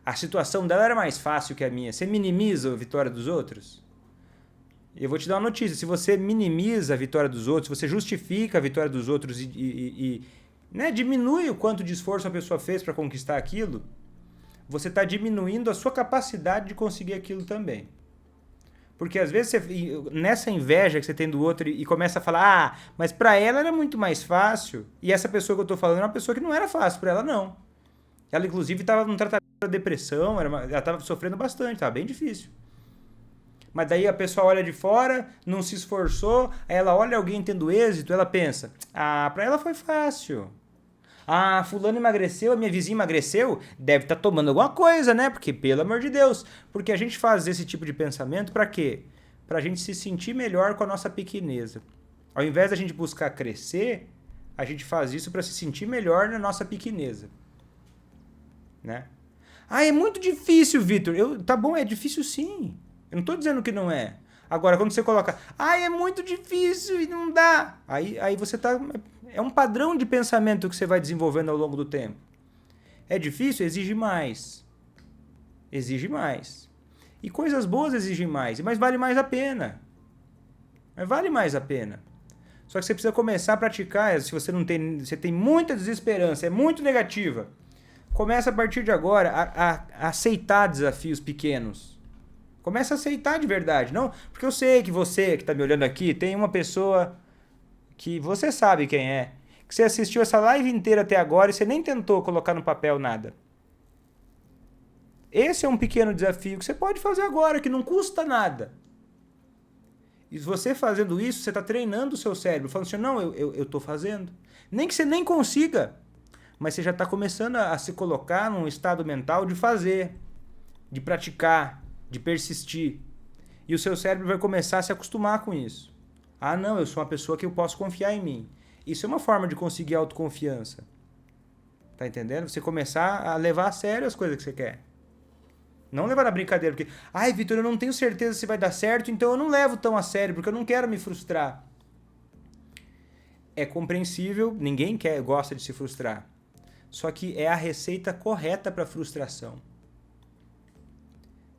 A: A situação dela era mais fácil que a minha. Você minimiza a vitória dos outros? Eu vou te dar uma notícia. Se você minimiza a vitória dos outros, você justifica a vitória dos outros né, diminui o quanto de esforço a pessoa fez para conquistar aquilo, você está diminuindo a sua capacidade de conseguir aquilo também. Porque às vezes, nessa inveja que você tem do outro e começa a falar, ah, mas para ela era muito mais fácil, e essa pessoa que eu estou falando é uma pessoa que não era fácil para ela, não. Ela, inclusive, estava num tratamento da depressão, ela estava sofrendo bastante, estava bem difícil. Mas daí a pessoa olha de fora, não se esforçou, aí ela olha alguém tendo êxito, ela pensa, ah, para ela foi fácil. Ah, fulano emagreceu, a minha vizinha emagreceu, deve estar tomando alguma coisa, né? Porque, pelo amor de Deus. Porque a gente faz esse tipo de pensamento para quê? Pra gente se sentir melhor com a nossa pequeneza. Ao invés da gente buscar crescer, a gente faz isso para se sentir melhor na nossa pequeneza. Né? Ah, é muito difícil, Vitor. Tá bom, é difícil sim. Eu não tô dizendo que não é. Agora, quando você coloca, ah, é muito difícil e não dá. Aí você tá... É um padrão de pensamento que você vai desenvolvendo ao longo do tempo. É difícil? Exige mais. Exige mais. E coisas boas exigem mais. Mas vale mais a pena. Mas vale mais a pena. Só que você precisa começar a praticar. Se você não tem... Você tem muita desesperança, é muito negativa. Começa a partir de agora a aceitar desafios pequenos. Começa a aceitar de verdade. Não, porque eu sei que você que está me olhando aqui tem uma pessoa que você sabe quem é, que você assistiu essa live inteira até agora e você nem tentou colocar no papel nada. Esse é um pequeno desafio que você pode fazer agora, que não custa nada. E você fazendo isso, você está treinando o seu cérebro, falando assim, não, eu estou fazendo. Nem que você nem consiga, mas você já está começando a se colocar num estado mental de fazer, de praticar, de persistir. E o seu cérebro vai começar a se acostumar com isso. Ah, não, eu sou uma pessoa que eu posso confiar em mim. Isso é uma forma de conseguir autoconfiança. Tá entendendo? Você começar a levar a sério as coisas que você quer. Não levar na brincadeira, porque, ai, Vitor, eu não tenho certeza se vai dar certo, então eu não levo tão a sério, porque eu não quero me frustrar. É compreensível, ninguém gosta de se frustrar. Só que é a receita correta para frustração.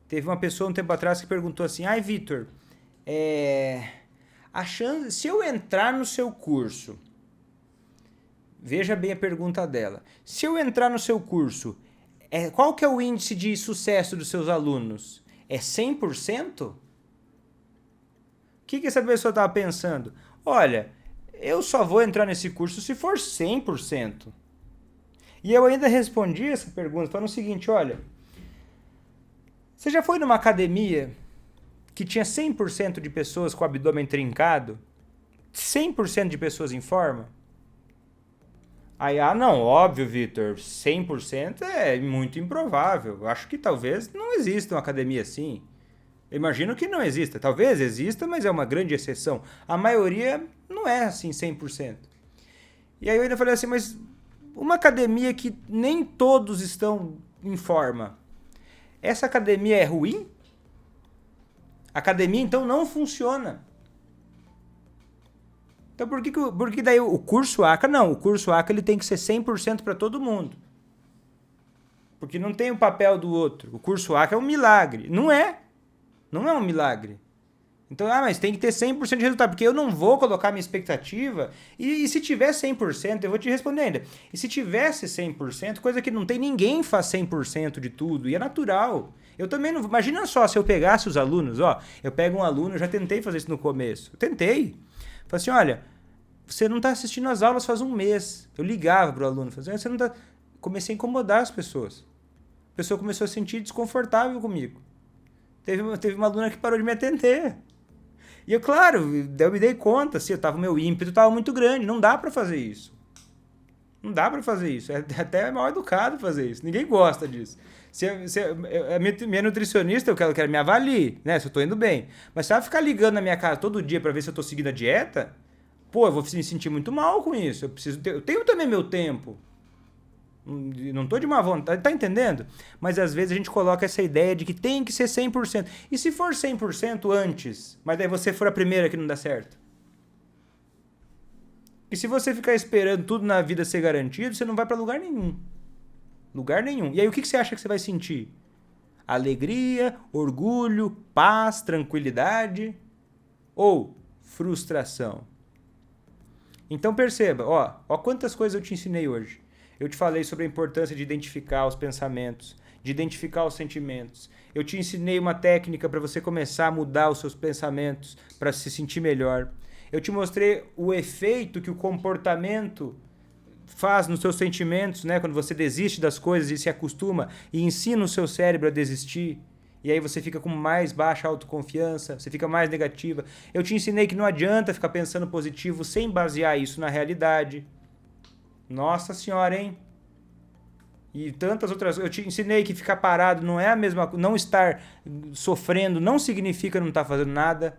A: Teve uma pessoa um tempo atrás que perguntou assim, ai, Vitor, se eu entrar no seu curso, veja bem a pergunta dela, se eu entrar no seu curso, qual que é o índice de sucesso dos seus alunos? É 100%? O que essa pessoa estava pensando? Olha, eu só vou entrar nesse curso se for 100%. E eu ainda respondi essa pergunta falando o seguinte, olha, você já foi numa academia que tinha 100% de pessoas com o abdômen trincado? 100% de pessoas em forma? Aí, não, óbvio, Vitor, 100% é muito improvável. Eu acho que talvez não exista uma academia assim. Eu imagino que não exista. Talvez exista, mas é uma grande exceção. A maioria não é assim 100%. E aí eu ainda falei assim, mas uma academia que nem todos estão em forma, essa academia é ruim? A academia, então, não funciona. Então, por que daí o curso ACA? Não, o curso ACA ele tem que ser 100% para todo mundo. Porque não tem o papel do outro. O curso ACA é um milagre. Não é. Não é um milagre. Então, mas tem que ter 100% de resultado, porque eu não vou colocar minha expectativa. E se tiver 100%, eu vou te responder ainda. E se tivesse 100%, coisa que não tem, ninguém faz 100% de tudo. E é natural. Eu também não... Imagina só, se eu pegasse os alunos, eu pego um aluno, eu já tentei fazer isso no começo. Eu tentei. Falei assim, olha, você não está assistindo as aulas faz um mês. Eu ligava para o aluno, falei assim, você não está... Comecei a incomodar as pessoas. A pessoa começou a se sentir desconfortável comigo. Teve uma aluna que parou de me atender. E eu, claro, eu me dei conta, assim, meu ímpeto estava muito grande. Não dá para fazer isso. Não dá para fazer isso. É até mal educado fazer isso. Ninguém gosta disso. Minha nutricionista, eu quero que ela me avalie, né? Se eu tô indo bem. Mas se ela ficar ligando na minha casa todo dia para ver se eu tô seguindo a dieta, eu vou me sentir muito mal com isso. Eu tenho também meu tempo. Não tô de má vontade, tá entendendo? Mas às vezes a gente coloca essa ideia de que tem que ser 100%. E se for 100% antes, mas daí você for a primeira que não dá certo? E se você ficar esperando tudo na vida ser garantido, você não vai para lugar nenhum. Lugar nenhum. E aí o que você acha que você vai sentir? Alegria, orgulho, paz, tranquilidade ou frustração? Então perceba, ó quantas coisas eu te ensinei hoje. Eu te falei sobre a importância de identificar os pensamentos, de identificar os sentimentos. Eu te ensinei uma técnica para você começar a mudar os seus pensamentos, para se sentir melhor. Eu te mostrei o efeito que o comportamento faz nos seus sentimentos, né? Quando você desiste das coisas e se acostuma e ensina o seu cérebro a desistir. E aí você fica com mais baixa autoconfiança, você fica mais negativa. Eu te ensinei que não adianta ficar pensando positivo sem basear isso na realidade. Nossa senhora, hein? E tantas outras coisas. Eu te ensinei que ficar parado não é a mesma coisa. Não estar sofrendo não significa não estar fazendo nada.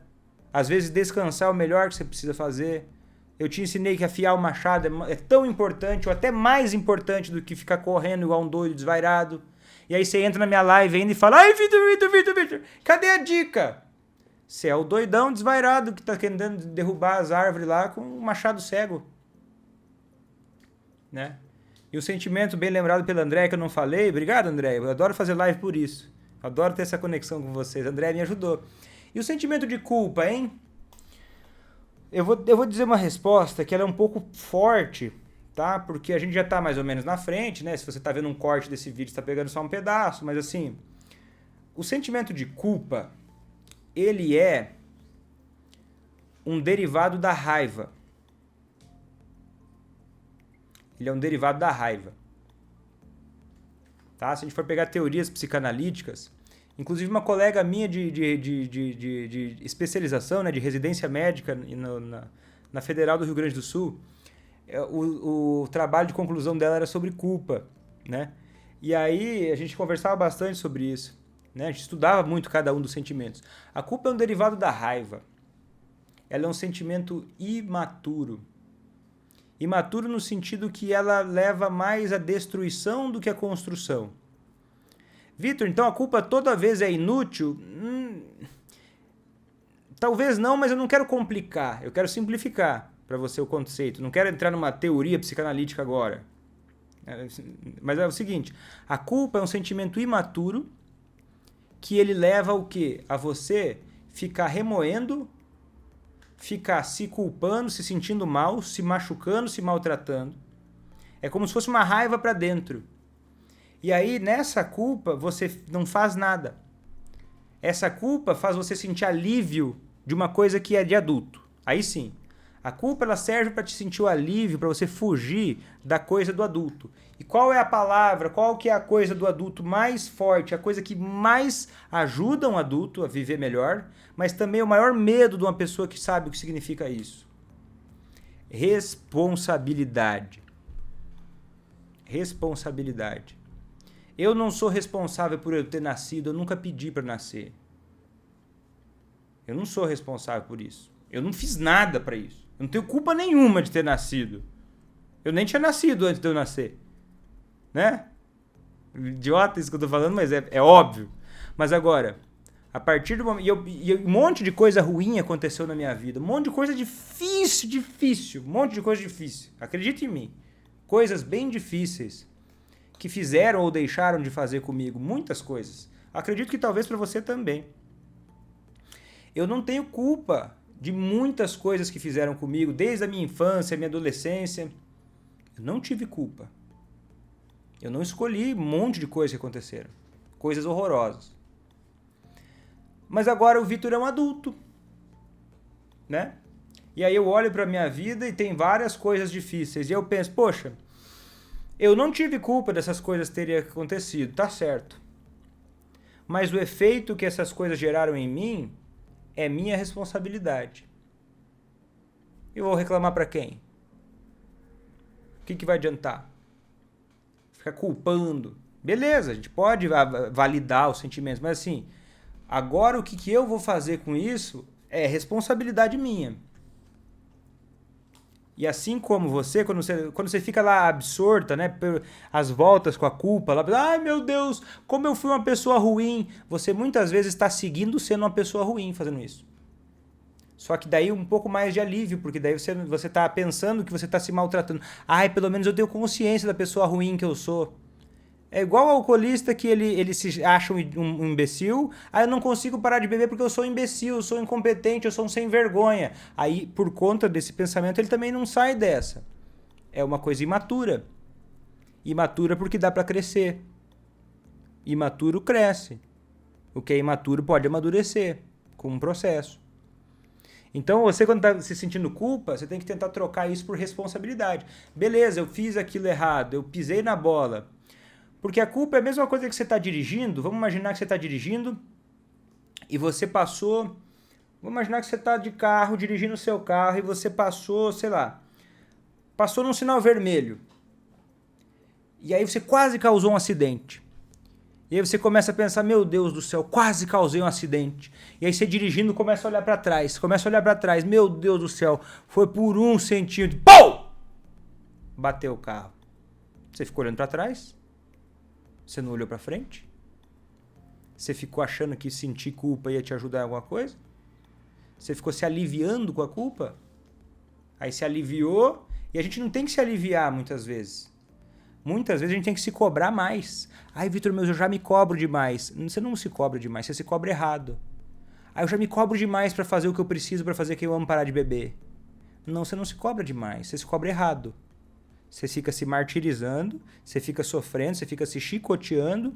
A: Às vezes descansar é o melhor que você precisa fazer. Eu te ensinei que afiar o machado é tão importante, ou até mais importante do que ficar correndo igual um doido desvairado. E aí você entra na minha live ainda e fala, ai, Vitor, cadê a dica? Você é o doidão desvairado que tá querendo derrubar as árvores lá com um machado cego. Né? E o sentimento bem lembrado pela André, que eu não falei, obrigado, André, eu adoro fazer live por isso. Adoro ter essa conexão com vocês. André me ajudou. E o sentimento de culpa, hein? Eu vou dizer uma resposta que ela é um pouco forte, tá? Porque a gente já tá mais ou menos na frente, né? Se você tá vendo um corte desse vídeo, você tá pegando só um pedaço, mas assim, O sentimento de culpa, ele é um derivado da raiva. Ele é um derivado da raiva. Tá? Se a gente for pegar teorias psicanalíticas, inclusive uma colega minha de especialização, né, de residência médica na Federal do Rio Grande do Sul, o trabalho de conclusão dela era sobre culpa, né? E aí a gente conversava bastante sobre isso, né? A gente estudava muito cada um dos sentimentos. A culpa é um derivado da raiva. Ela é um sentimento imaturo. Imaturo no sentido que ela leva mais à destruição do que à construção. Vitor, então a culpa toda vez é inútil? Talvez não, mas eu não quero complicar. Eu quero simplificar para você o conceito. Não quero entrar numa teoria psicanalítica agora. Mas é o seguinte, a culpa é um sentimento imaturo que ele leva ao quê? A você ficar remoendo, ficar se culpando, se sentindo mal, se machucando, se maltratando. É como se fosse uma raiva para dentro. E aí, nessa culpa, você não faz nada. Essa culpa faz você sentir alívio de uma coisa que é de adulto. Aí sim. A culpa ela serve para te sentir o alívio, para você fugir da coisa do adulto. E qual é a palavra, qual que é a coisa do adulto mais forte, a coisa que mais ajuda um adulto a viver melhor, mas também o maior medo de uma pessoa que sabe o que significa isso? Responsabilidade. Responsabilidade. Eu não sou responsável por eu ter nascido, eu nunca pedi para nascer. Eu não sou responsável por isso. Eu não fiz nada para isso. Eu não tenho culpa nenhuma de ter nascido. Eu nem tinha nascido antes de eu nascer. Né? Idiota isso que eu tô falando, mas é óbvio. Mas agora, a partir do momento... E um monte de coisa ruim aconteceu na minha vida. Um monte de coisa difícil. Um monte de coisa difícil. Acredite em mim. Coisas bem difíceis que fizeram ou deixaram de fazer comigo. Muitas coisas. Acredito que talvez para você também. Eu não tenho culpa de muitas coisas que fizeram comigo, desde a minha infância, minha adolescência. Eu não tive culpa. Eu não escolhi um monte de coisas que aconteceram. Coisas horrorosas. Mas agora o Vitor é um adulto. Né? E aí eu olho para minha vida e tem várias coisas difíceis. E eu penso, poxa, eu não tive culpa dessas coisas terem acontecido, tá certo. Mas o efeito que essas coisas geraram em mim é minha responsabilidade. Eu vou reclamar para quem? O que vai adiantar? Ficar culpando. Beleza, a gente pode validar os sentimentos, mas assim, agora o que eu vou fazer com isso é responsabilidade minha. E assim como você, quando você fica lá absorta, né, as voltas com a culpa, lá, ai meu Deus, como eu fui uma pessoa ruim, você muitas vezes está seguindo sendo uma pessoa ruim fazendo isso. Só que daí um pouco mais de alívio, porque daí você está pensando que você está se maltratando. Ai, pelo menos eu tenho consciência da pessoa ruim que eu sou. É igual ao alcoolista que ele se acha um imbecil. Aí eu não consigo parar de beber porque eu sou imbecil, eu sou incompetente, eu sou um sem vergonha. Aí, por conta desse pensamento, ele também não sai dessa. É uma coisa imatura. Imatura porque dá para crescer. Imaturo cresce. O que é imaturo pode amadurecer com um processo. Então, você quando está se sentindo culpa, você tem que tentar trocar isso por responsabilidade. Beleza, eu fiz aquilo errado, eu pisei na bola. Porque a culpa é a mesma coisa que você está dirigindo. Vamos imaginar que você está dirigindo e você passou... Vamos imaginar que você está de carro, dirigindo o seu carro e você passou, sei lá, passou num sinal vermelho. E aí você quase causou um acidente. E aí você começa a pensar, meu Deus do céu, quase causei um acidente. E aí você dirigindo começa a olhar para trás. Meu Deus do céu, foi por 1 centímetro. Pum! Bateu o carro. Você ficou olhando para trás? Você não olhou para frente? Você ficou achando que sentir culpa ia te ajudar em alguma coisa? Você ficou se aliviando com a culpa? Aí se aliviou, e a gente não tem que se aliviar muitas vezes. Muitas vezes a gente tem que se cobrar mais. Ai, Vitor, eu já me cobro demais. Você não se cobra demais, você se cobra errado. Ai, eu já me cobro demais para fazer o que eu preciso para fazer que eu amo parar de beber. Não, você não se cobra demais, você se cobra errado. Você fica se martirizando, você fica sofrendo, você fica se chicoteando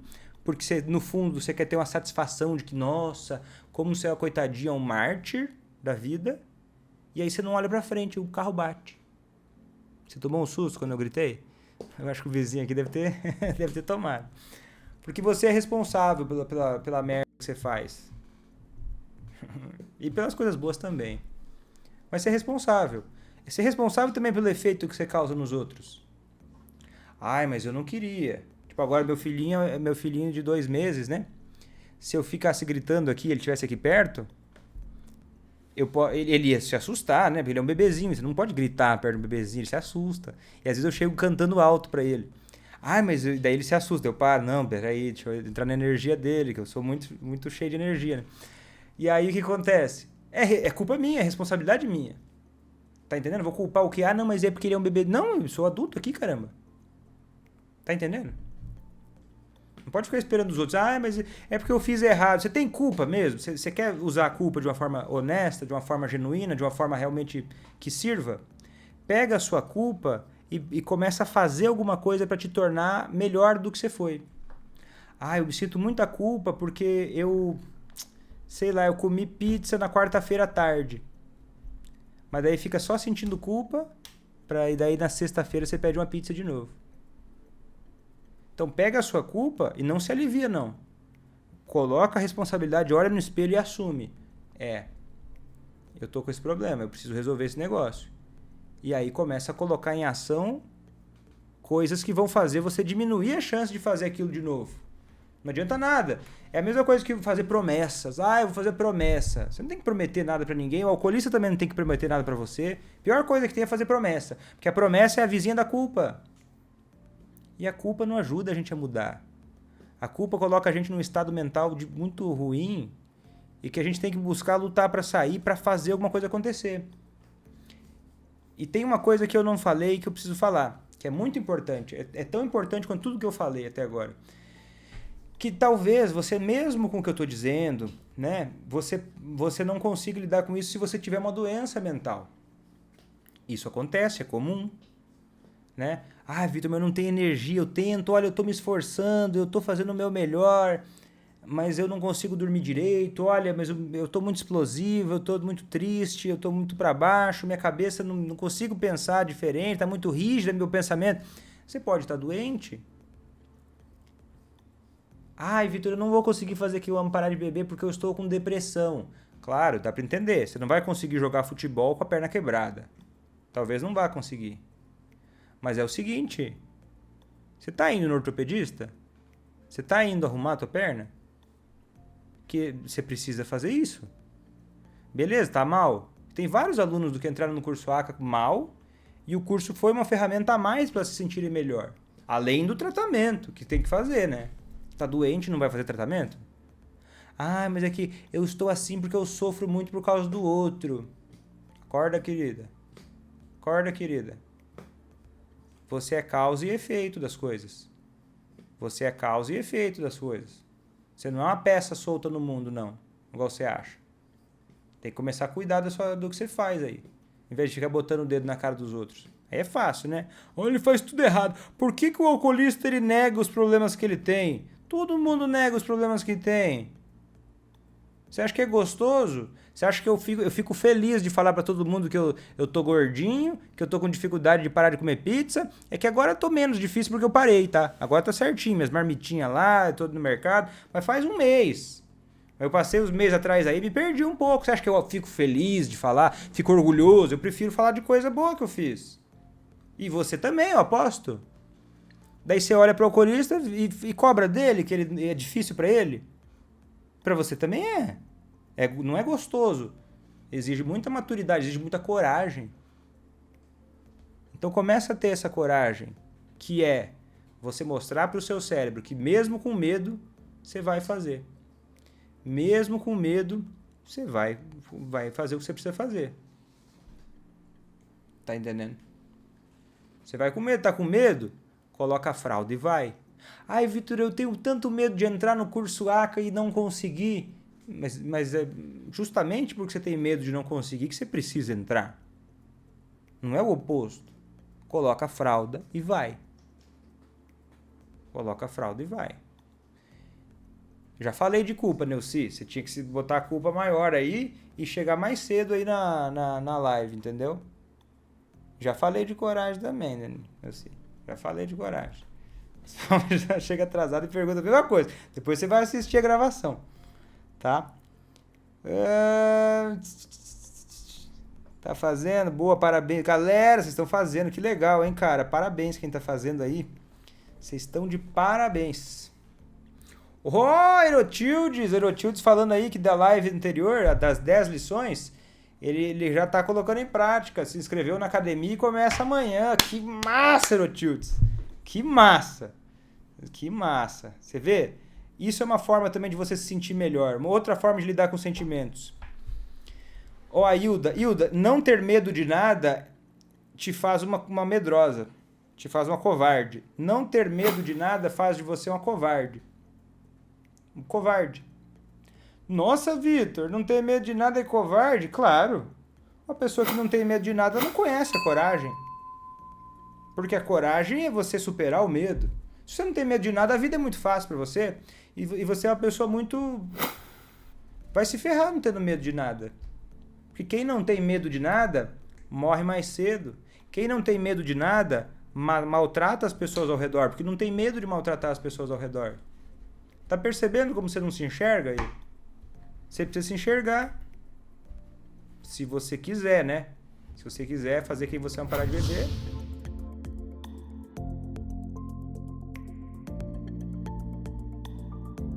A: porque você, no fundo você quer ter uma satisfação de que, nossa, como você é uma coitadinha, um mártir da vida, e aí você não olha pra frente, o carro bate. Você tomou um susto quando eu gritei? Eu acho que o vizinho aqui deve ter, deve ter tomado. Porque você é responsável pela merda que você faz. E pelas coisas boas também. Mas você é responsável. E ser responsável também pelo efeito que você causa nos outros. Ai, mas eu não queria. Tipo, agora meu filhinho de 2 meses, né? Se eu ficasse gritando aqui, ele estivesse aqui perto, ele ia se assustar, né? Porque ele é um bebezinho, você não pode gritar perto de um bebezinho, ele se assusta. E às vezes eu chego cantando alto pra ele. Ai, mas daí ele se assusta. Eu paro, não, peraí, deixa eu entrar na energia dele, que eu sou muito, muito cheio de energia, né? E aí o que acontece? É culpa minha, é responsabilidade minha. Tá entendendo? Vou culpar o que? Ah, não, mas é porque ele é um bebê. Não, eu sou adulto aqui, caramba. Tá entendendo? Não pode ficar esperando os outros. Ah, mas é porque eu fiz errado. Você tem culpa mesmo? Você quer usar a culpa de uma forma honesta, de uma forma genuína, de uma forma realmente que sirva? Pega a sua culpa e começa a fazer alguma coisa para te tornar melhor do que você foi. Ah, eu me sinto muita culpa porque sei lá, eu comi pizza na quarta-feira à tarde. Mas daí fica só sentindo culpa, e daí na sexta-feira você pede uma pizza de novo. Então pega a sua culpa e não se alivia, não. Coloca a responsabilidade, olha no espelho e assume. Eu tô com esse problema, eu preciso resolver esse negócio. E aí começa a colocar em ação coisas que vão fazer você diminuir a chance de fazer aquilo de novo. Não adianta nada. É a mesma coisa que fazer promessas. Ah, eu vou fazer promessa. Você não tem que prometer nada pra ninguém. O alcoolista também não tem que prometer nada pra você. Pior coisa que tem é fazer promessa. Porque a promessa é a vizinha da culpa. E a culpa não ajuda a gente a mudar. A culpa coloca a gente num estado mental muito ruim e que a gente tem que buscar lutar pra sair, pra fazer alguma coisa acontecer. E tem uma coisa que eu não falei que eu preciso falar, que é muito importante. É tão importante quanto tudo que eu falei até agora. Que talvez você, mesmo com o que eu estou dizendo, né, você não consiga lidar com isso se você tiver uma doença mental. Isso acontece, é comum. Né? Ah, Vitor, mas eu não tenho energia, eu tento, olha, eu estou me esforçando, eu estou fazendo o meu melhor, mas eu não consigo dormir direito, olha, mas eu estou muito explosivo, eu estou muito triste, eu estou muito para baixo, minha cabeça não consigo pensar diferente, está muito rígida meu pensamento. Você pode estar doente. Ai, Vitor, eu não vou conseguir fazer que eu amo parar de beber porque eu estou com depressão. Claro, dá para entender. Você não vai conseguir jogar futebol com a perna quebrada. Talvez não vá conseguir. Mas é o seguinte. Você tá indo no ortopedista? Você tá indo arrumar a tua perna? Que você precisa fazer isso. Beleza, tá mal? Tem vários alunos do que entraram no curso ACA mal. E o curso foi uma ferramenta a mais para se sentirem melhor. Além do tratamento que tem que fazer, né? Tá doente, não vai fazer tratamento? Ah, mas é que eu estou assim porque eu sofro muito por causa do outro. Acorda, querida. Acorda, querida. Você é causa e efeito das coisas. Você é causa e efeito das coisas. Você não é uma peça solta no mundo, não. Igual você acha. Tem que começar a cuidar do que você faz aí. Em vez de ficar botando o dedo na cara dos outros. Aí é fácil, né? Olha, ele faz tudo errado. Por que o alcoolista ele nega os problemas que ele tem? Todo mundo nega os problemas que tem. Você acha que é gostoso? Você acha que eu fico feliz de falar pra todo mundo que eu tô gordinho, que eu tô com dificuldade de parar de comer pizza? É que agora eu tô menos difícil porque eu parei, tá? Agora tá certinho, minhas marmitinhas lá, eu tô no mercado. Mas faz um mês. Eu passei os meses atrás aí e me perdi um pouco. Você acha que eu fico feliz de falar? Fico orgulhoso? Eu prefiro falar de coisa boa que eu fiz. E você também, eu aposto. Daí você olha pro alcoolista e cobra dele, que ele é difícil pra ele. Pra você também é. Não é gostoso. Exige muita maturidade, exige muita coragem. Então começa a ter essa coragem, que é você mostrar pro seu cérebro que mesmo com medo, você vai fazer. Mesmo com medo, você vai fazer o que você precisa fazer. Tá entendendo? Você vai com medo, tá com medo? Coloca a fralda e vai. Ai, Vitor, eu tenho tanto medo de entrar no curso ACA e não conseguir. Mas é justamente porque você tem medo de não conseguir que você precisa entrar. Não é o oposto. Coloca a fralda e vai. Coloca a fralda e vai. Já falei de culpa, Neuci. Você tinha que se botar a culpa maior aí e chegar mais cedo aí na live, entendeu? Já falei de coragem também, né, Neuci? Já falei de coragem. Já chega atrasado e pergunta a mesma coisa. Depois você vai assistir a gravação, tá? Tá fazendo? Boa, parabéns. Galera, vocês estão fazendo, que legal, hein, cara? Parabéns quem tá fazendo aí. Vocês estão de parabéns. Erotildes falando aí que da live anterior, das 10 lições, ele já tá colocando em prática. Se inscreveu na academia e começa amanhã. Que massa, Erotildes. Que massa. Que massa. Você vê? Isso é uma forma também de você se sentir melhor. Uma outra forma de lidar com sentimentos. Ó, a Hilda, não ter medo de nada te faz uma medrosa, te faz uma covarde. Não ter medo de nada faz de você uma covarde. Um covarde. Nossa, Vitor, não ter medo de nada é covarde? Claro. Uma pessoa que não tem medo de nada não conhece a coragem. Porque a coragem é você superar o medo. Se você não tem medo de nada, a vida é muito fácil pra você. E você é uma pessoa muito... vai se ferrar não tendo medo de nada. Porque quem não tem medo de nada, morre mais cedo. Quem não tem medo de nada, maltrata as pessoas ao redor. Porque não tem medo de maltratar as pessoas ao redor. Tá percebendo como você não se enxerga aí? Você precisa se enxergar. Se você quiser, né? Se você quiser fazer quem você é parar de beber...